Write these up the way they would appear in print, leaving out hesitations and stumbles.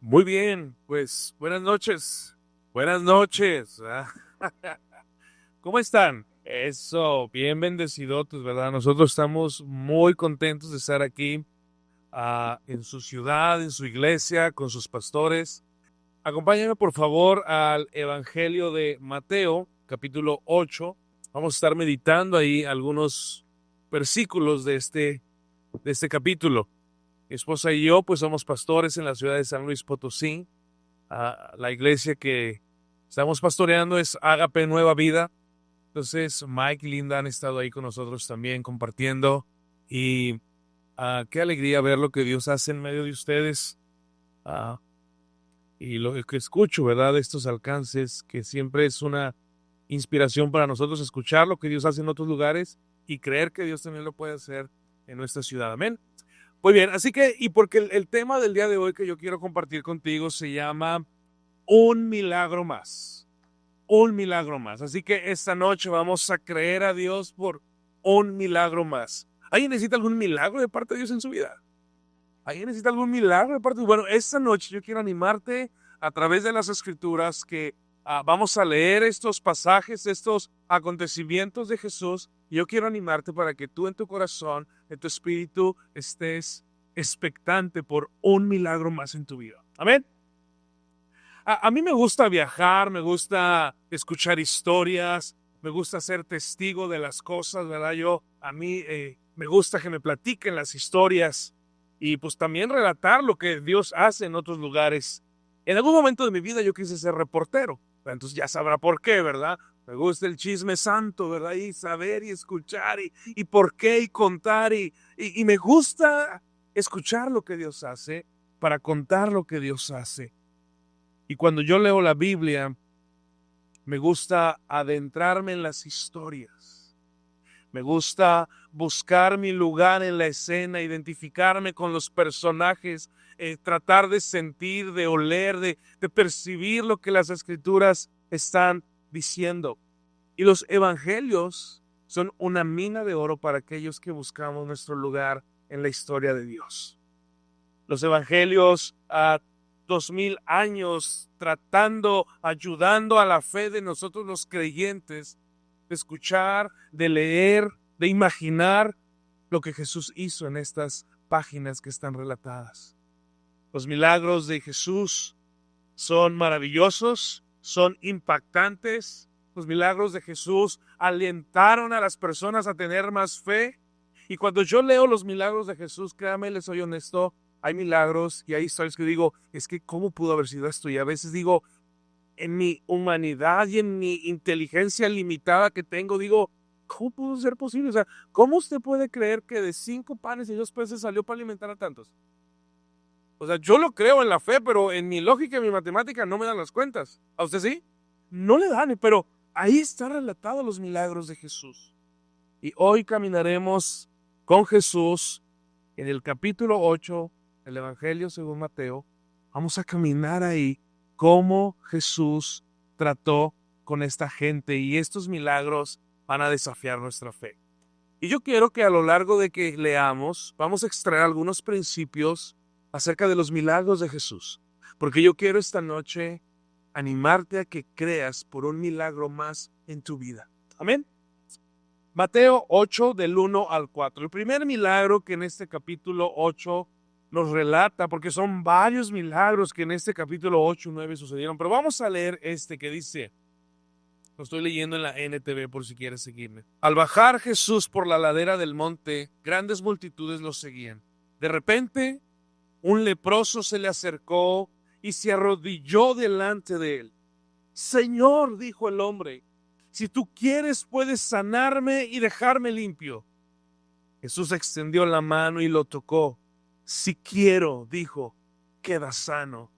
Muy bien, pues buenas noches. Buenas noches. ¿Cómo están? Eso, bien bendecidotes, ¿verdad? Nosotros estamos muy contentos de estar aquí en su ciudad, en su iglesia, con sus pastores. Acompáñenme por favor al Evangelio de Mateo, capítulo 8. Vamos a estar meditando ahí algunos versículos de este capítulo. Mi esposa y yo, pues somos pastores en la ciudad de San Luis Potosí. La iglesia que estamos pastoreando es Ágape Nueva Vida. Entonces, Mike y Linda han estado ahí con nosotros también compartiendo. Y qué alegría ver lo que Dios hace en medio de ustedes. Ah, y lo que escucho, ¿verdad? De estos alcances, que siempre es una inspiración para nosotros escuchar lo que Dios hace en otros lugares y creer que Dios también lo puede hacer en nuestra ciudad. Amén. Muy bien, así que, y porque el tema del día de hoy que yo quiero compartir contigo se llama un milagro más, un milagro más. Así que esta noche vamos a creer a Dios por un milagro más. ¿Alguien necesita algún milagro de parte de Dios en su vida? ¿Alguien necesita algún milagro de parte de Dios? Bueno, esta noche yo quiero animarte a través de las escrituras que vamos a leer estos pasajes, estos acontecimientos de Jesús. Y yo quiero animarte para que tú en tu corazón, en tu espíritu, estés expectante por un milagro más en tu vida. Amén. A mí me gusta viajar, me gusta escuchar historias, me gusta ser testigo de las cosas, ¿verdad? A mí me gusta que me platiquen las historias y pues también relatar lo que Dios hace en otros lugares. En algún momento de mi vida yo quise ser reportero, entonces ya sabrá por qué, ¿verdad? Me gusta el chisme santo, ¿verdad? Y saber y escuchar y por qué y contar y me gusta escuchar lo que Dios hace para contar lo que Dios hace. Y cuando yo leo la Biblia, me gusta adentrarme en las historias. Me gusta buscar mi lugar en la escena, identificarme con los personajes, tratar de sentir, de oler, de percibir lo que las escrituras están diciendo. Y los evangelios son una mina de oro para aquellos que buscamos nuestro lugar en la historia de Dios. Los evangelios a 2000 años tratando, ayudando a la fe de nosotros los creyentes, de escuchar, de leer, de imaginar lo que Jesús hizo en estas páginas que están relatadas. Los milagros de Jesús son maravillosos, son impactantes. Los milagros de Jesús alentaron a las personas a tener más fe. Y cuando yo leo los milagros de Jesús, créame, les soy honesto, hay milagros y hay historias que digo, es que ¿cómo pudo haber sido esto? Y a veces digo, en mi humanidad y en mi inteligencia limitada que tengo, digo, ¿cómo pudo ser posible? O sea, ¿cómo usted puede creer que de 5 panes y 2 peces salió para alimentar a tantos? O sea, yo lo creo en la fe, pero en mi lógica y mi matemática no me dan las cuentas. ¿A usted sí? No le dan, pero ahí están relatados los milagros de Jesús. Y hoy caminaremos con Jesús en el capítulo 8 del Evangelio según Mateo. Vamos a caminar ahí cómo Jesús trató con esta gente y estos milagros van a desafiar nuestra fe. Y yo quiero que a lo largo de que leamos, vamos a extraer algunos principios acerca de los milagros de Jesús. Porque yo quiero esta noche animarte a que creas por un milagro más en tu vida. Amén. Mateo 8 del 1 al 4. El primer milagro que en este capítulo 8 nos relata, porque son varios milagros que en este capítulo 8 y 9 sucedieron, pero vamos a leer este que dice, lo estoy leyendo en la NTV por si quieres seguirme. Al bajar Jesús por la ladera del monte, grandes multitudes lo seguían. De repente, un leproso se le acercó y se arrodilló delante de él. Señor, dijo el hombre, si tú quieres puedes sanarme y dejarme limpio. Jesús extendió la mano y lo tocó. Si quiero, dijo, queda sano.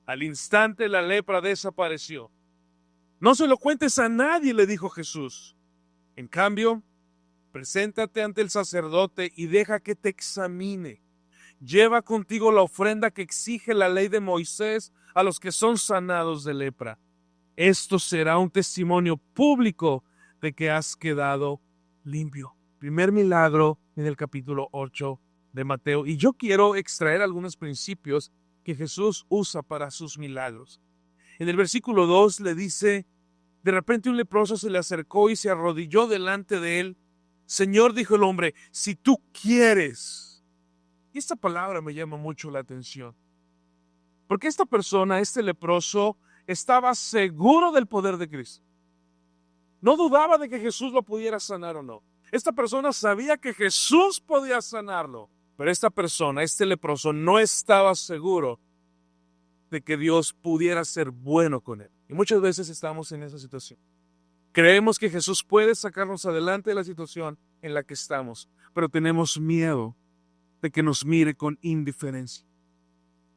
Al instante la lepra desapareció. No se lo cuentes a nadie, le dijo Jesús. En cambio, preséntate ante el sacerdote y deja que te examine. Lleva contigo la ofrenda que exige la ley de Moisés a los que son sanados de lepra. Esto será un testimonio público de que has quedado limpio. Primer milagro en el capítulo 8 de Mateo. Y yo quiero extraer algunos principios que Jesús usa para sus milagros. En el versículo 2 le dice, de repente un leproso se le acercó y se arrodilló delante de él. Señor, dijo el hombre, si tú quieres. Y esta palabra me llama mucho la atención. Porque esta persona, este leproso, estaba seguro del poder de Cristo. No dudaba de que Jesús lo pudiera sanar o no. Esta persona sabía que Jesús podía sanarlo. Pero esta persona, este leproso, no estaba seguro de que Dios pudiera ser bueno con él. Y muchas veces estamos en esa situación. Creemos que Jesús puede sacarnos adelante de la situación en la que estamos, pero tenemos miedo de que nos mire con indiferencia.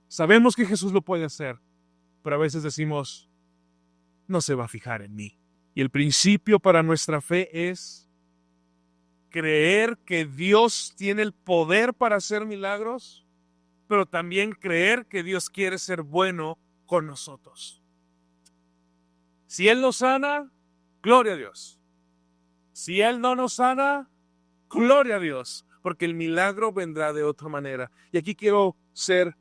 Sabemos que Jesús lo puede hacer, pero a veces decimos, no se va a fijar en mí. Y el principio para nuestra fe es creer que Dios tiene el poder para hacer milagros, pero también creer que Dios quiere ser bueno con nosotros. Si Él nos sana, gloria a Dios. Si Él no nos sana, gloria a Dios, porque el milagro vendrá de otra manera. Y aquí quiero ser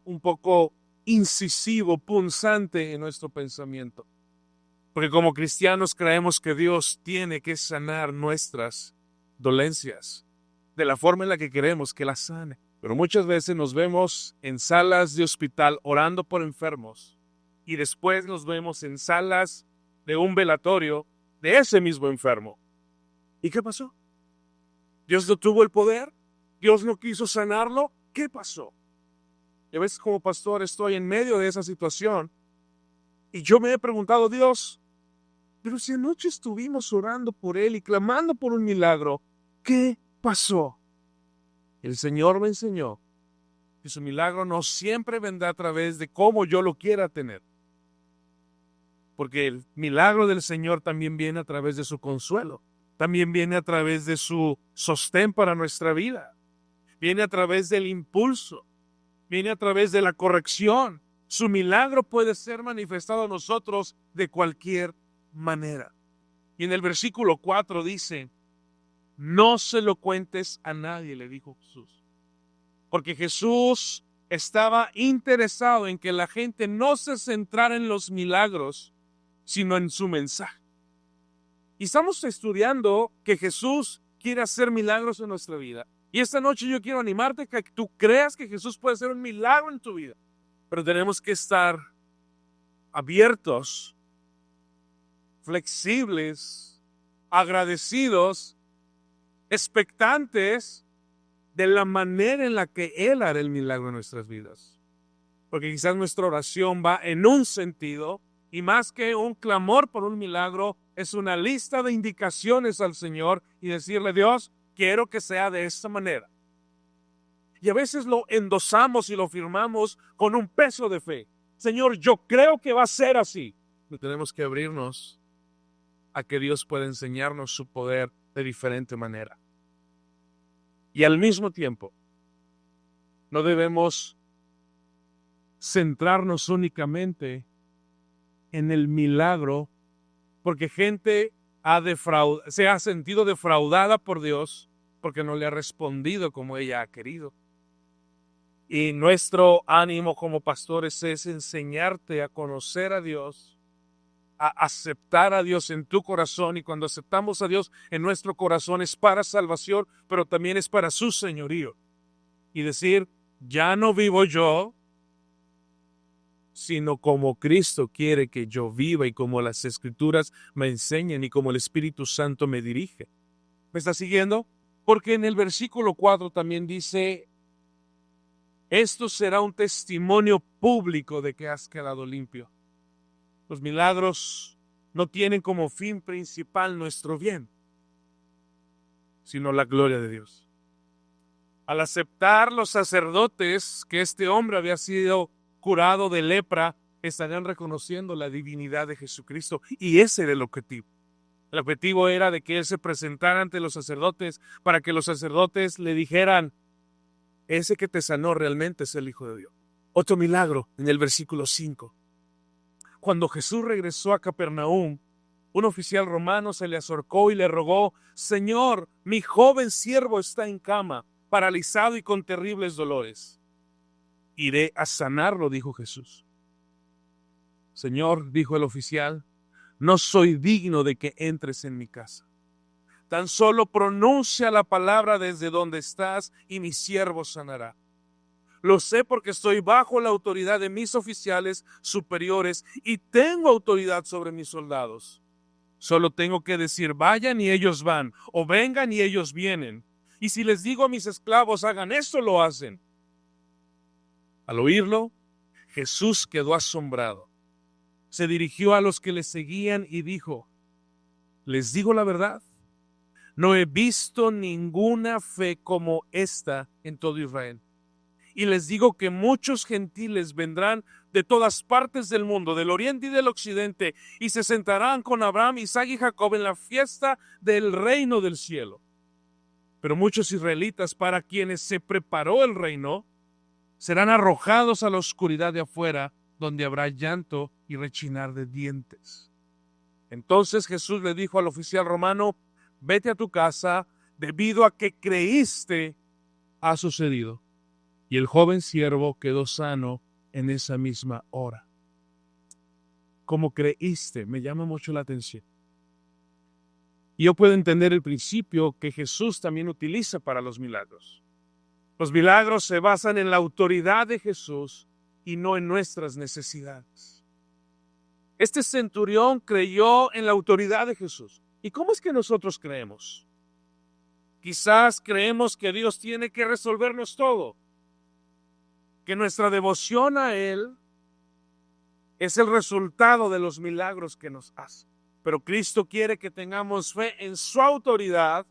un poco incisivo, punzante en nuestro pensamiento. Porque como cristianos creemos que Dios tiene que sanar nuestras dolencias de la forma en la que queremos que las sane. Pero muchas veces nos vemos en salas de hospital orando por enfermos y después nos vemos en salas de un velatorio de ese mismo enfermo. ¿Y qué pasó? ¿Dios no tuvo el poder? ¿Dios no quiso sanarlo? ¿Qué pasó? Y a veces como pastor estoy en medio de esa situación y yo me he preguntado, Dios, pero si anoche estuvimos orando por él y clamando por un milagro, ¿qué pasó? El Señor me enseñó que su milagro no siempre vendrá a través de cómo yo lo quiera tener. Porque el milagro del Señor también viene a través de su consuelo. También viene a través de su sostén para nuestra vida. Viene a través del impulso. Viene a través de la corrección. Su milagro puede ser manifestado a nosotros de cualquier manera. Y en el versículo 4 dice, no se lo cuentes a nadie, le dijo Jesús. Porque Jesús estaba interesado en que la gente no se centrara en los milagros, sino en su mensaje. Y estamos estudiando que Jesús quiere hacer milagros en nuestra vida. Y esta noche yo quiero animarte a que tú creas que Jesús puede hacer un milagro en tu vida. Pero tenemos que estar abiertos, flexibles, agradecidos, expectantes de la manera en la que Él hará el milagro en nuestras vidas. Porque quizás nuestra oración va en un sentido y más que un clamor por un milagro, es una lista de indicaciones al Señor y decirle, Dios, quiero que sea de esta manera. Y a veces lo endosamos y lo firmamos con un peso de fe. Señor, yo creo que va a ser así. Pero tenemos que abrirnos a que Dios pueda enseñarnos su poder de diferente manera. Y al mismo tiempo, no debemos centrarnos únicamente en el milagro, porque gente se ha sentido defraudada por Dios porque no le ha respondido como ella ha querido. Y nuestro ánimo como pastores es enseñarte a conocer a Dios, a aceptar a Dios en tu corazón, y cuando aceptamos a Dios en nuestro corazón es para salvación, pero también es para su señorío. Y decir, ya no vivo yo, sino como Cristo quiere que yo viva y como las Escrituras me enseñan y como el Espíritu Santo me dirige. ¿Me está siguiendo? Porque en el versículo 4 también dice, esto será un testimonio público de que has quedado limpio. Los milagros no tienen como fin principal nuestro bien, sino la gloria de Dios. Al aceptar los sacerdotes que este hombre había sido curado de lepra, estarían reconociendo la divinidad de Jesucristo, y ese era el objetivo. El objetivo era de que él se presentara ante los sacerdotes para que los sacerdotes le dijeran, ese que te sanó realmente es el Hijo de Dios. Otro milagro en el versículo 5. Cuando Jesús regresó a Capernaum, un oficial romano se le acercó y le rogó, Señor, mi joven siervo está en cama, paralizado y con terribles dolores. iré a sanarlo, dijo Jesús. Señor, dijo el oficial, no soy digno de que entres en mi casa. Tan solo pronuncia la palabra desde donde estás y mi siervo sanará. Lo sé porque estoy bajo la autoridad de mis oficiales superiores y tengo autoridad sobre mis soldados. Solo tengo que decir, vayan y ellos van, o vengan y ellos vienen. Y si les digo a mis esclavos, hagan esto, lo hacen. Al oírlo, Jesús quedó asombrado. Se dirigió a los que le seguían y dijo, les digo la verdad, no he visto ninguna fe como esta en todo Israel. Y les digo que muchos gentiles vendrán de todas partes del mundo, del oriente y del occidente, y se sentarán con Abraham, Isaac y Jacob en la fiesta del reino del cielo. Pero muchos israelitas, para quienes se preparó el reino, serán arrojados a la oscuridad de afuera, donde habrá llanto y rechinar de dientes. Entonces Jesús le dijo al oficial romano, vete a tu casa, debido a que creíste, ha sucedido. Y el joven siervo quedó sano en esa misma hora. Como creíste, me llama mucho la atención. Y yo puedo entender el principio que Jesús también utiliza para los milagros. Los milagros se basan en la autoridad de Jesús y no en nuestras necesidades. Este centurión creyó en la autoridad de Jesús. ¿Y cómo es que nosotros creemos? Quizás creemos que Dios tiene que resolvernos todo, que nuestra devoción a Él es el resultado de los milagros que nos hace. Pero Cristo quiere que tengamos fe en su autoridad,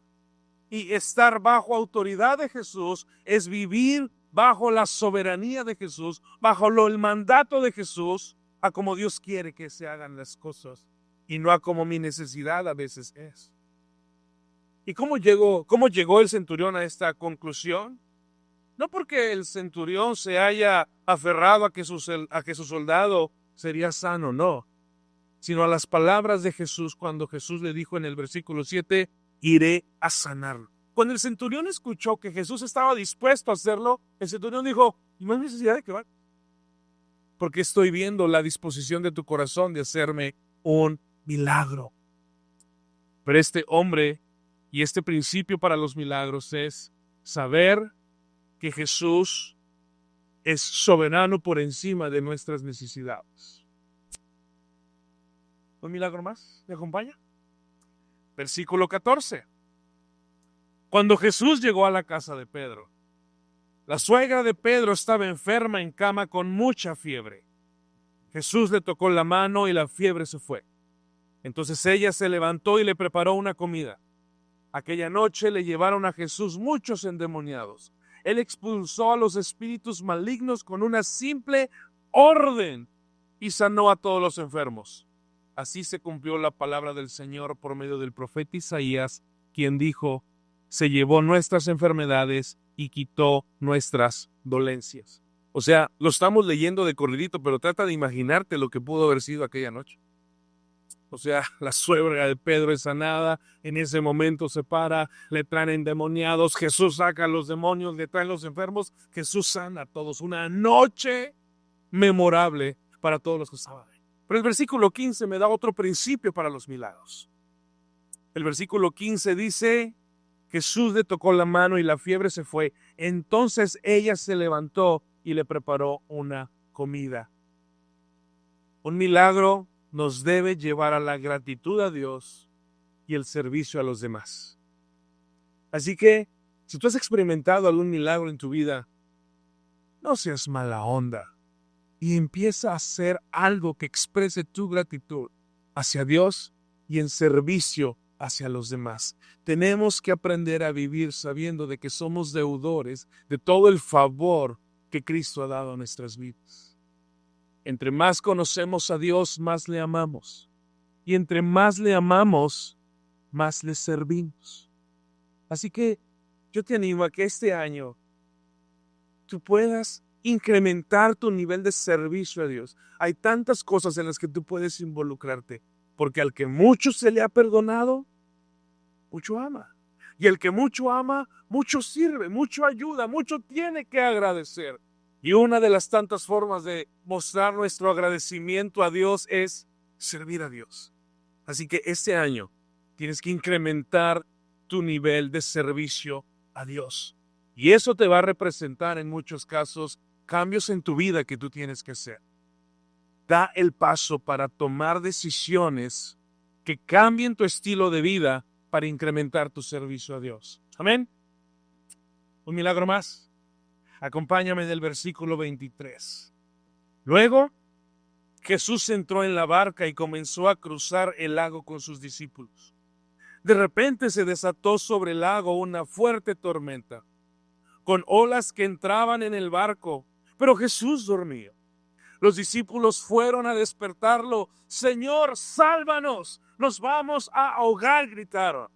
y estar bajo autoridad de Jesús es vivir bajo la soberanía de Jesús, bajo el mandato de Jesús, a como Dios quiere que se hagan las cosas y no a como mi necesidad a veces es. ¿Y cómo llegó el centurión a esta conclusión? No porque el centurión se haya aferrado a que su soldado sería sano, no, sino a las palabras de Jesús cuando Jesús le dijo en el versículo 7, iré a sanarlo. Cuando el centurión escuchó que Jesús estaba dispuesto a hacerlo, el centurión dijo, no hay necesidad de que vaya, porque estoy viendo la disposición de tu corazón de hacerme un milagro. Pero este hombre y este principio para los milagros es saber que Jesús es soberano por encima de nuestras necesidades. ¿Un milagro más? ¿Me acompaña? Versículo 14. Cuando Jesús llegó a la casa de Pedro, la suegra de Pedro estaba enferma en cama con mucha fiebre. Jesús le tocó la mano y la fiebre se fue. Entonces ella se levantó y le preparó una comida. Aquella noche le llevaron a Jesús muchos endemoniados. Él expulsó a los espíritus malignos con una simple orden y sanó a todos los enfermos. Así se cumplió la palabra del Señor por medio del profeta Isaías, quien dijo, se llevó nuestras enfermedades y quitó nuestras dolencias. O sea, lo estamos leyendo de corridito, pero trata de imaginarte lo que pudo haber sido aquella noche. O sea, la suegra de Pedro es sanada, en ese momento se para, le traen endemoniados, Jesús saca a los demonios, le traen los enfermos, Jesús sana a todos. Una noche memorable para todos los que estaban ahí. Pero el versículo 15 me da otro principio para los milagros. El versículo 15 dice, Jesús le tocó la mano y la fiebre se fue. Entonces ella se levantó y le preparó una comida. Un milagro nos debe llevar a la gratitud a Dios y el servicio a los demás. Así que, si tú has experimentado algún milagro en tu vida, no seas mala onda y empieza a hacer algo que exprese tu gratitud hacia Dios y en servicio hacia los demás. Tenemos que aprender a vivir sabiendo de que somos deudores de todo el favor que Cristo ha dado a nuestras vidas. Entre más conocemos a Dios, más le amamos. Y entre más le amamos, más le servimos. Así que yo te animo a que este año tú puedas incrementar tu nivel de servicio a Dios. Hay tantas cosas en las que tú puedes involucrarte, porque al que mucho se le ha perdonado, mucho ama. Y el que mucho ama, mucho sirve, mucho ayuda, mucho tiene que agradecer. Y una de las tantas formas de mostrar nuestro agradecimiento a Dios es servir a Dios. Así que este año tienes que incrementar tu nivel de servicio a Dios. Y eso te va a representar en muchos casos cambios en tu vida que tú tienes que hacer. Da el paso para tomar decisiones que cambien tu estilo de vida para incrementar tu servicio a Dios. Amén. Un milagro más. Acompáñame del versículo 23. Luego, Jesús entró en la barca y comenzó a cruzar el lago con sus discípulos. De repente se desató sobre el lago una fuerte tormenta, con olas que entraban en el barco, pero Jesús dormía. Los discípulos fueron a despertarlo. Señor, sálvanos, nos vamos a ahogar, gritaron.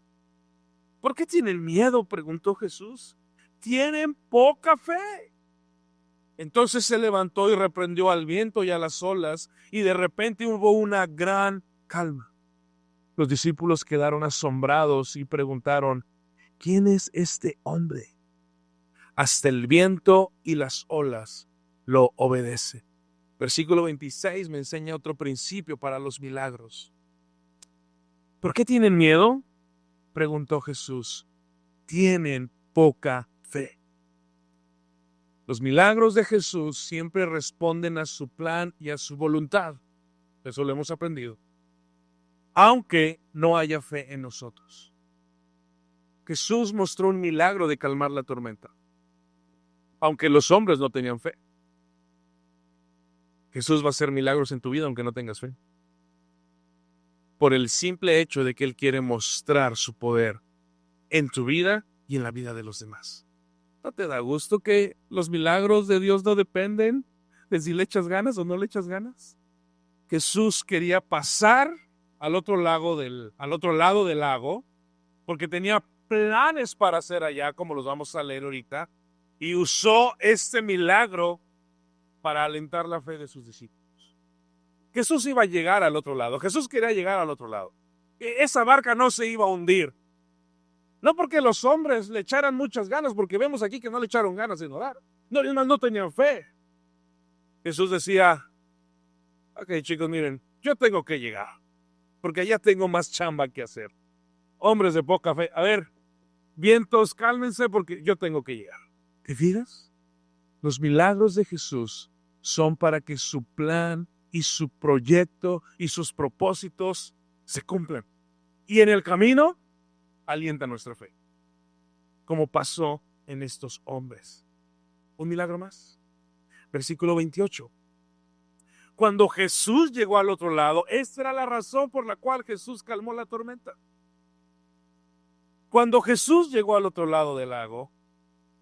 ¿Por qué tienen miedo?, preguntó Jesús. ¿Tienen poca fe? Entonces se levantó y reprendió al viento y a las olas, y de repente hubo una gran calma. Los discípulos quedaron asombrados y preguntaron, ¿quién es este hombre? Hasta el viento y las olas lo obedecen. Versículo 26 me enseña otro principio para los milagros. ¿Por qué tienen miedo?, preguntó Jesús. Tienen poca fe. Los milagros de Jesús siempre responden a su plan y a su voluntad. Eso lo hemos aprendido. Aunque no haya fe en nosotros. Jesús mostró un milagro de calmar la tormenta, aunque los hombres no tenían fe. Jesús va a hacer milagros en tu vida aunque no tengas fe. Por el simple hecho de que Él quiere mostrar su poder en tu vida y en la vida de los demás. ¿No te da gusto que los milagros de Dios no dependen de si le echas ganas o no le echas ganas? Jesús quería pasar al otro lado del lago, porque tenía planes para hacer allá, como los vamos a leer ahorita, y usó este milagro para alentar la fe de sus discípulos. Jesús iba a llegar al otro lado. Jesús quería llegar al otro lado. Esa barca no se iba a hundir. No porque los hombres le echaran muchas ganas, porque vemos aquí que no le echaron ganas en orar. No tenían fe. Jesús decía, ok, chicos, miren, yo tengo que llegar, porque allá tengo más chamba que hacer. Hombres de poca fe, a ver, vientos, cálmense porque yo tengo que llegar. ¿Te fijas? Los milagros de Jesús son para que su plan y su proyecto y sus propósitos se cumplan. Y en el camino alienta nuestra fe, como pasó en estos hombres. Un milagro más. Versículo 28. Cuando Jesús llegó al otro lado, esta era la razón por la cual Jesús calmó la tormenta. Cuando Jesús llegó al otro lado del lago,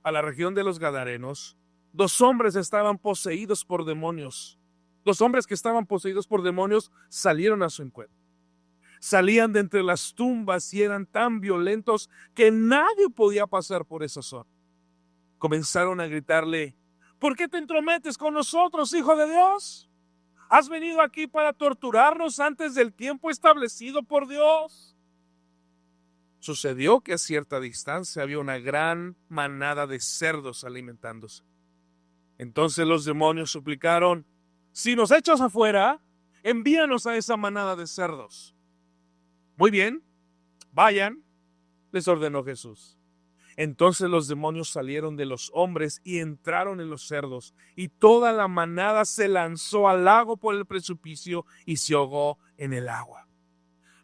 a la región de los Gadarenos, 2 hombres estaban poseídos por demonios. 2 hombres que estaban poseídos por demonios salieron a su encuentro. Salían de entre las tumbas y eran tan violentos que nadie podía pasar por esa zona. Comenzaron a gritarle, ¿por qué te entrometes con nosotros, Hijo de Dios? ¿Has venido aquí para torturarnos antes del tiempo establecido por Dios? Sucedió que a cierta distancia había una gran manada de cerdos alimentándose. Entonces los demonios suplicaron, si nos echas afuera, envíanos a esa manada de cerdos. Muy bien, vayan, les ordenó Jesús. Entonces los demonios salieron de los hombres y entraron en los cerdos, y toda la manada se lanzó al lago por el precipicio y se ahogó en el agua.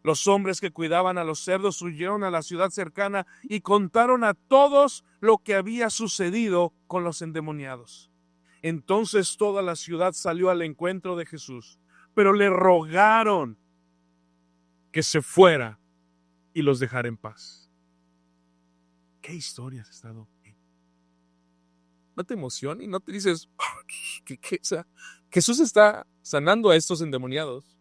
Los hombres que cuidaban a los cerdos huyeron a la ciudad cercana y contaron a todos lo que había sucedido con los endemoniados. Entonces toda la ciudad salió al encuentro de Jesús, pero le rogaron que se fuera y los dejara en paz. ¿Qué historia has estado viendo? ¿No te emociona y no te dices, o sea, Jesús está sanando a estos endemoniados,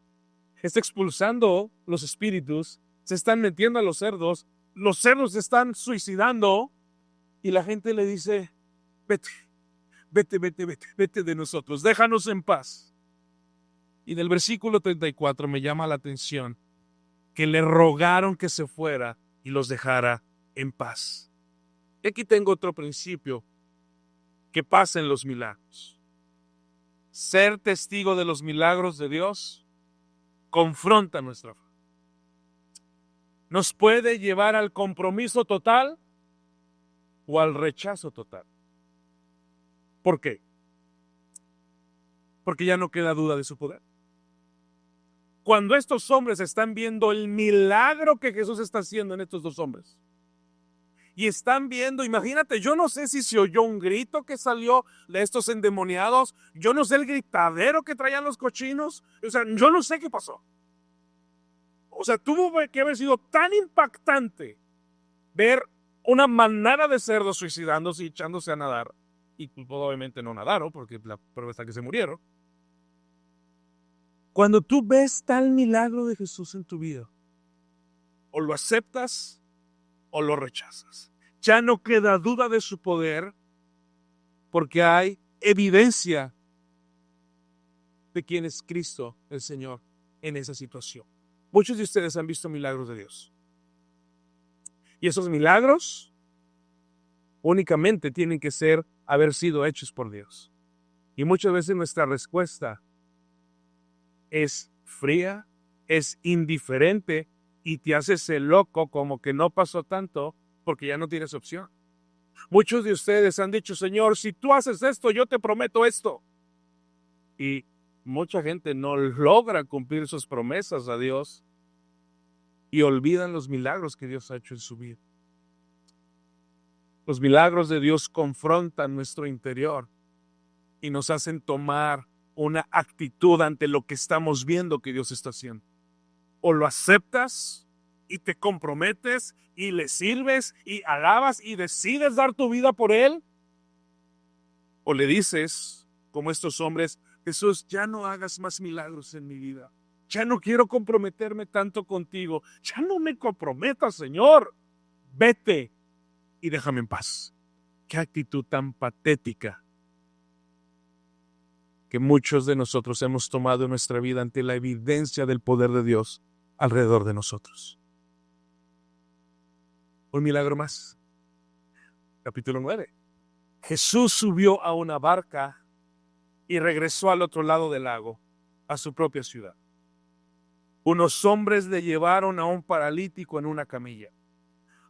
está expulsando los espíritus, se están metiendo a los cerdos se están suicidando y la gente le dice, vete de nosotros, déjanos en paz. Y del versículo 34 me llama la atención que le rogaron que se fuera y los dejara en paz. Y aquí tengo otro principio que pasen los milagros. Ser testigo de los milagros de Dios confronta nuestra fe. Nos puede llevar al compromiso total o al rechazo total. ¿Por qué? Porque ya no queda duda de su poder. Cuando estos hombres están viendo el milagro que Jesús está haciendo en estos dos hombres, y están viendo, imagínate, yo no sé si se oyó un grito que salió de estos endemoniados, yo no sé el gritadero que traían los cochinos, o sea, yo no sé qué pasó. O sea, tuvo que haber sido tan impactante ver una manada de cerdos suicidándose y echándose a nadar, y pues obviamente no nadaron, porque la prueba está que se murieron. Cuando tú ves tal milagro de Jesús en tu vida, o lo aceptas o lo rechazas. Ya no queda duda de su poder porque hay evidencia de quién es Cristo, el Señor, en esa situación. Muchos de ustedes han visto milagros de Dios. Y esos milagros únicamente tienen que haber sido hechos por Dios. Y muchas veces nuestra respuesta es fría, es indiferente y te haces el loco como que no pasó tanto porque ya no tienes opción. Muchos de ustedes han dicho, Señor, si tú haces esto, yo te prometo esto. Y mucha gente no logra cumplir sus promesas a Dios y olvidan los milagros que Dios ha hecho en su vida. Los milagros de Dios confrontan nuestro interior y nos hacen tomar una actitud ante lo que estamos viendo que Dios está haciendo. O lo aceptas y te comprometes y le sirves y alabas y decides dar tu vida por Él. O le dices, como estos hombres, Jesús, ya no hagas más milagros en mi vida. Ya no quiero comprometerme tanto contigo. Ya no me comprometas, Señor. Vete y déjame en paz. Qué actitud tan patética que muchos de nosotros hemos tomado en nuestra vida ante la evidencia del poder de Dios alrededor de nosotros. Un milagro más. Capítulo 9. Jesús subió a una barca y regresó al otro lado del lago, a su propia ciudad. Unos hombres le llevaron a un paralítico en una camilla.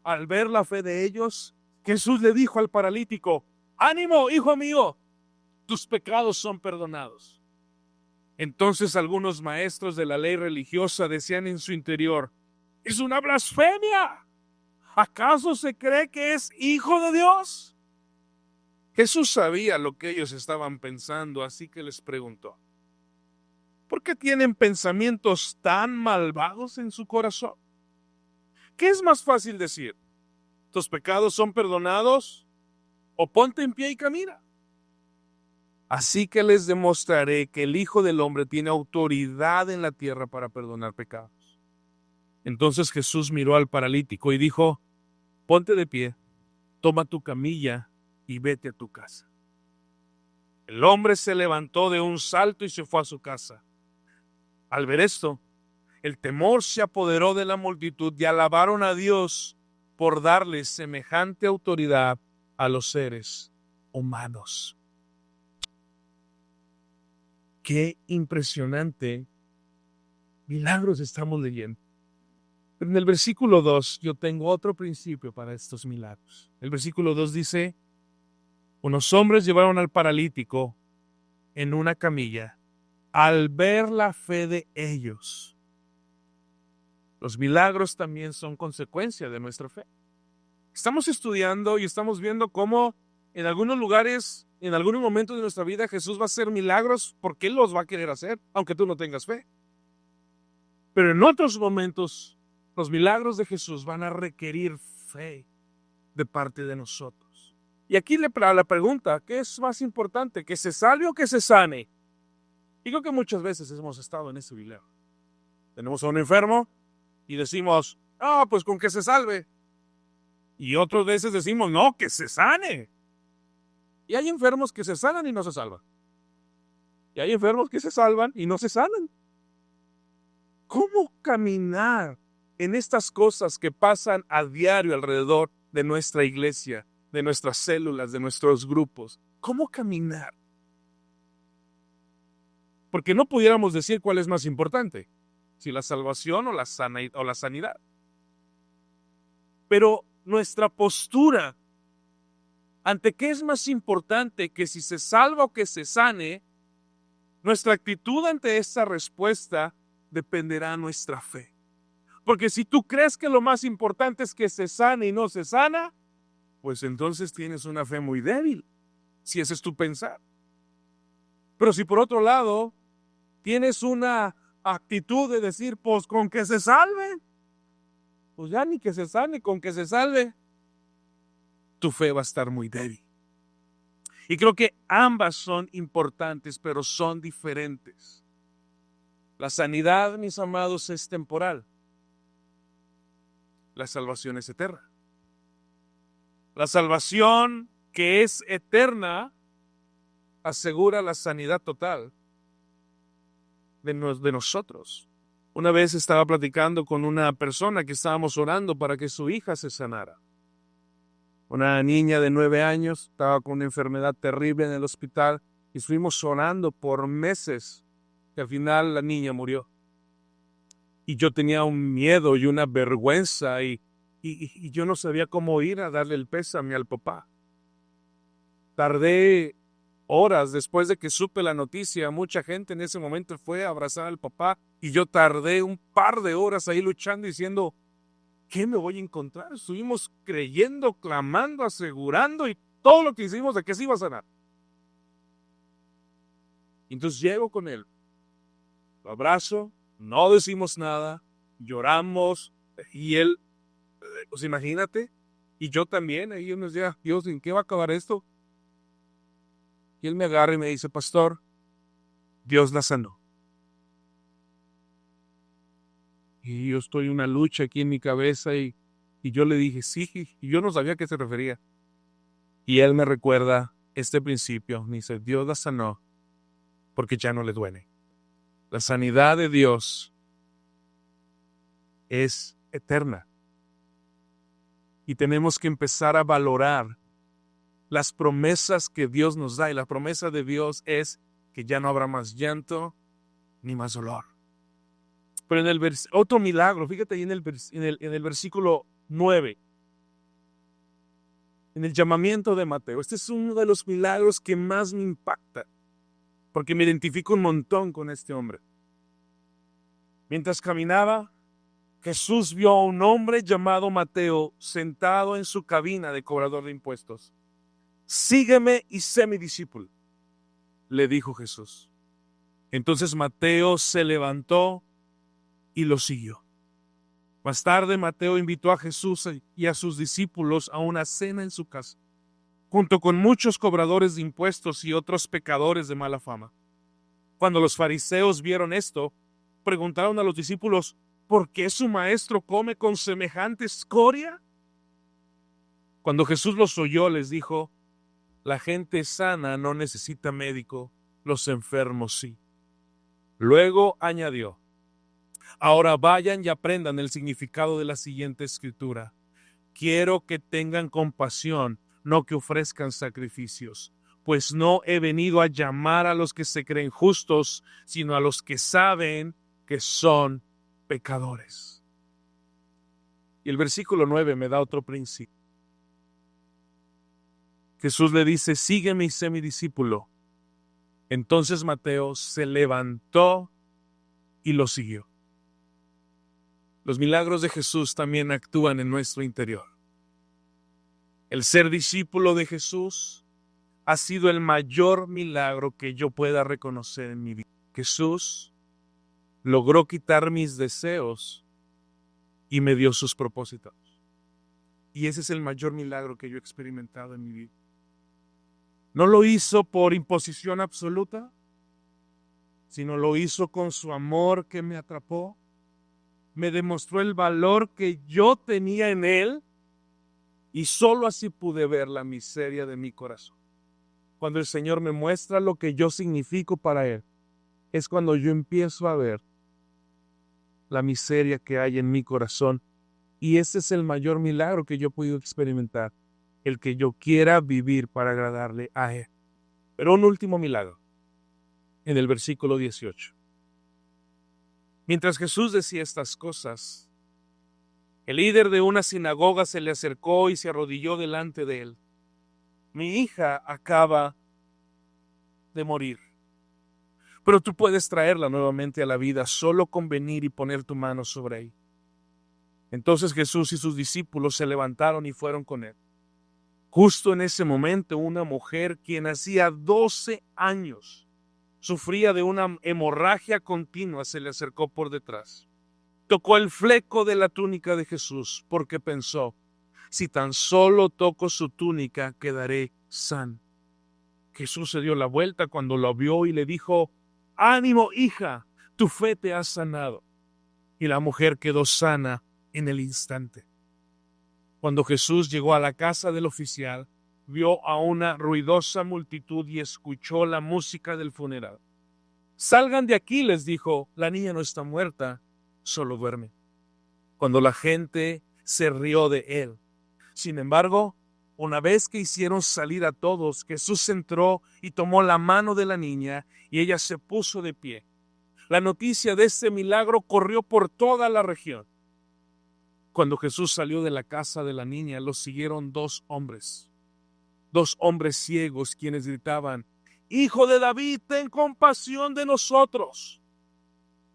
Al ver la fe de ellos, Jesús le dijo al paralítico, ánimo, hijo mío, tus pecados son perdonados. Entonces algunos maestros de la ley religiosa decían en su interior, es una blasfemia. ¿Acaso se cree que es hijo de Dios? Jesús sabía lo que ellos estaban pensando, así que les preguntó, ¿por qué tienen pensamientos tan malvados en su corazón? ¿Qué es más fácil decir? ¿Tus pecados son perdonados? ¿O ponte en pie y camina? Así que les demostraré que el Hijo del Hombre tiene autoridad en la tierra para perdonar pecados. Entonces Jesús miró al paralítico y dijo, ponte de pie, toma tu camilla y vete a tu casa. El hombre se levantó de un salto y se fue a su casa. Al ver esto, el temor se apoderó de la multitud y alabaron a Dios por darle semejante autoridad a los seres humanos. Qué impresionante milagros estamos leyendo. Pero en el versículo 2 yo tengo otro principio para estos milagros. El versículo 2 dice, unos hombres llevaron al paralítico en una camilla al ver la fe de ellos. Los milagros también son consecuencia de nuestra fe. Estamos estudiando y estamos viendo cómo en algunos lugares, en algunos momentos de nuestra vida, Jesús va a hacer milagros porque Él los va a querer hacer, aunque tú no tengas fe. Pero en otros momentos, los milagros de Jesús van a requerir fe de parte de nosotros. Y aquí la pregunta, ¿qué es más importante? ¿Que se salve o que se sane? Y creo que muchas veces hemos estado en ese dilema. Tenemos a un enfermo y decimos, pues con que se salve. Y otras veces decimos, no, que se sane. Y hay enfermos que se sanan y no se salvan. Y hay enfermos que se salvan y no se sanan. ¿Cómo caminar en estas cosas que pasan a diario alrededor de nuestra iglesia, de nuestras células, de nuestros grupos? ¿Cómo caminar? Porque no pudiéramos decir cuál es más importante, si la salvación o la sanidad. Pero nuestra postura ante qué es más importante, que si se salva o que se sane, nuestra actitud ante esta respuesta dependerá de nuestra fe. Porque si tú crees que lo más importante es que se sane y no se sana, pues entonces tienes una fe muy débil, si ese es tu pensar. Pero si por otro lado tienes una actitud de decir, pues con que se salve, pues ya ni que se sane, con que se salve, tu fe va a estar muy débil. Y creo que ambas son importantes, pero son diferentes. La sanidad, mis amados, es temporal. La salvación es eterna. La salvación, que es eterna, asegura la sanidad total de nosotros. Una vez estaba platicando con una persona que estábamos orando para que su hija se sanara. Una niña de 9 años estaba con una enfermedad terrible en el hospital y estuvimos orando por meses, que al final la niña murió. Y yo tenía un miedo y una vergüenza y yo no sabía cómo ir a darle el pésame al papá. Tardé horas después de que supe la noticia. Mucha gente en ese momento fue a abrazar al papá y yo tardé un par de horas ahí luchando diciendo, ¿qué me voy a encontrar? Estuvimos creyendo, clamando, asegurando y todo lo que hicimos de que se iba a sanar. Entonces llego con él, lo abrazo, no decimos nada, lloramos y él, pues imagínate, y yo también, ahí unos días, Dios, ¿en qué va a acabar esto? Y él me agarra y me dice, pastor, Dios la sanó. Y yo estoy en una lucha aquí en mi cabeza y yo le dije, sí, y yo no sabía a qué se refería. Y él me recuerda este principio, me dice, Dios la sanó porque ya no le duele. La sanidad de Dios es eterna. Y tenemos que empezar a valorar las promesas que Dios nos da. Y la promesa de Dios es que ya no habrá más llanto ni más dolor. Pero en el otro milagro, fíjate ahí en el versículo 9, en el llamamiento de Mateo. Este es uno de los milagros que más me impacta, porque me identifico un montón con este hombre. Mientras caminaba, Jesús vio a un hombre llamado Mateo sentado en su cabina de cobrador de impuestos. Sígueme y sé mi discípulo, le dijo Jesús. Entonces Mateo se levantó y lo siguió. Más tarde Mateo invitó a Jesús y a sus discípulos a una cena en su casa, junto con muchos cobradores de impuestos y otros pecadores de mala fama. Cuando los fariseos vieron esto, preguntaron a los discípulos, ¿por qué su maestro come con semejante escoria? Cuando Jesús los oyó, les dijo, la gente sana no necesita médico, los enfermos sí. Luego añadió, ahora vayan y aprendan el significado de la siguiente escritura. Quiero que tengan compasión, no que ofrezcan sacrificios, pues no he venido a llamar a los que se creen justos, sino a los que saben que son pecadores. Y el versículo 9 me da otro principio. Jesús le dice, sígueme y sé mi discípulo. Entonces Mateo se levantó y lo siguió. Los milagros de Jesús también actúan en nuestro interior. El ser discípulo de Jesús ha sido el mayor milagro que yo pueda reconocer en mi vida. Jesús logró quitar mis deseos y me dio sus propósitos. Y ese es el mayor milagro que yo he experimentado en mi vida. No lo hizo por imposición absoluta, sino lo hizo con su amor que me atrapó. Me demostró el valor que yo tenía en él y solo así pude ver la miseria de mi corazón. Cuando el Señor me muestra lo que yo significo para él, es cuando yo empiezo a ver la miseria que hay en mi corazón. Y ese es el mayor milagro que yo he podido experimentar, el que yo quiera vivir para agradarle a él. Pero un último milagro, en el versículo 18. Mientras Jesús decía estas cosas, el líder de una sinagoga se le acercó y se arrodilló delante de él. Mi hija acaba de morir, pero tú puedes traerla nuevamente a la vida solo con venir y poner tu mano sobre ella. Entonces Jesús y sus discípulos se levantaron y fueron con él. Justo en ese momento, una mujer quien hacía 12 años sufría de una hemorragia continua se le acercó por detrás. Tocó el fleco de la túnica de Jesús porque pensó, si tan solo toco su túnica, quedaré sano. Jesús se dio la vuelta cuando lo vio y le dijo, ánimo, hija, tu fe te ha sanado. Y la mujer quedó sana en el instante. Cuando Jesús llegó a la casa del oficial, vio a una ruidosa multitud y escuchó la música del funeral. Salgan de aquí, les dijo, la niña no está muerta, solo duerme. Cuando la gente se rió de él. Sin embargo, una vez que hicieron salir a todos, Jesús entró y tomó la mano de la niña y ella se puso de pie. La noticia de este milagro corrió por toda la región. Cuando Jesús salió de la casa de la niña, lo siguieron dos hombres ciegos quienes gritaban, Hijo de David, ten compasión de nosotros.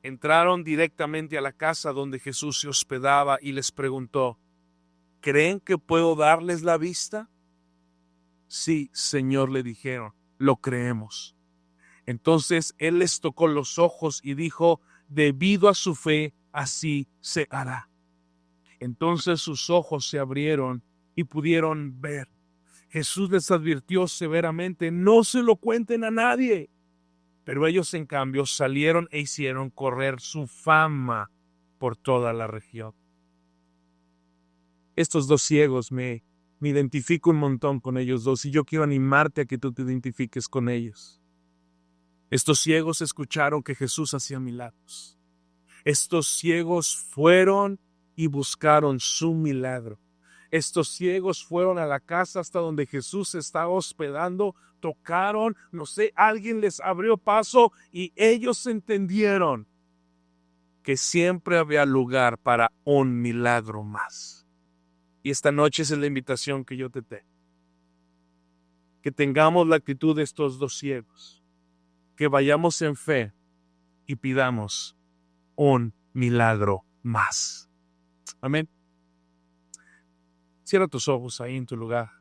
Entraron directamente a la casa donde Jesús se hospedaba y les preguntó, ¿creen que puedo darles la vista? Sí, Señor, le dijeron, lo creemos. Entonces él les tocó los ojos y dijo, debido a su fe, así se hará. Entonces sus ojos se abrieron y pudieron ver. Jesús les advirtió severamente, no se lo cuenten a nadie. Pero ellos en cambio salieron e hicieron correr su fama por toda la región. Estos dos ciegos me identifico un montón con ellos dos y yo quiero animarte a que tú te identifiques con ellos. Estos ciegos escucharon que Jesús hacía milagros. Estos ciegos fueron y buscaron su milagro. Estos ciegos fueron a la casa hasta donde Jesús se estaba hospedando, tocaron, no sé, alguien les abrió paso y ellos entendieron que siempre había lugar para un milagro más. Y esta noche es la invitación que yo te tengo. Que tengamos la actitud de estos dos ciegos, que vayamos en fe y pidamos un milagro más. Amén. Cierra tus ojos ahí en tu lugar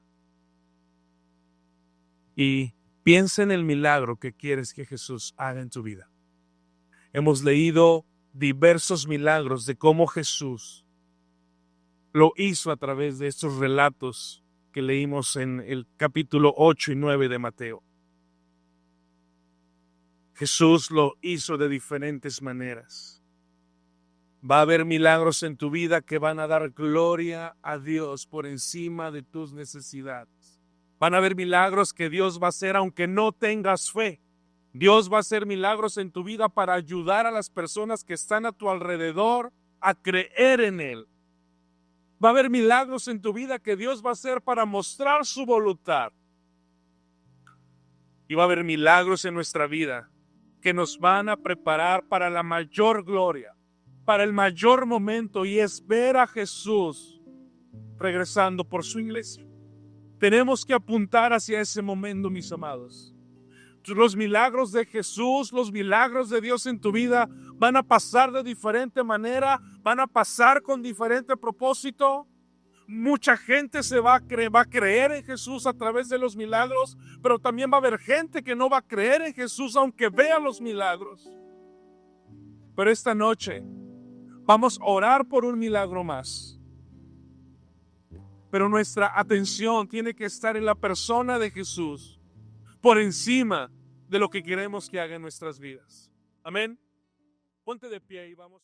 y piensa en el milagro que quieres que Jesús haga en tu vida. Hemos leído diversos milagros de cómo Jesús lo hizo a través de estos relatos que leímos en el capítulo 8 y 9 de Mateo. Jesús lo hizo de diferentes maneras. Va a haber milagros en tu vida que van a dar gloria a Dios por encima de tus necesidades. Van a haber milagros que Dios va a hacer aunque no tengas fe. Dios va a hacer milagros en tu vida para ayudar a las personas que están a tu alrededor a creer en Él. Va a haber milagros en tu vida que Dios va a hacer para mostrar su voluntad. Y va a haber milagros en nuestra vida que nos van a preparar para la mayor gloria, para el mayor momento, y es ver a Jesús regresando por su iglesia. Tenemos que apuntar hacia ese momento, mis amados. Los milagros de Jesús, los milagros de Dios en tu vida van a pasar de diferente manera, van a pasar con diferente propósito. Mucha gente va a creer en Jesús a través de los milagros, pero también va a haber gente que no va a creer en Jesús aunque vea los milagros. Pero esta noche vamos a orar por un milagro más. Pero nuestra atención tiene que estar en la persona de Jesús por encima de lo que queremos que haga en nuestras vidas. Amén. Ponte de pie y vamos.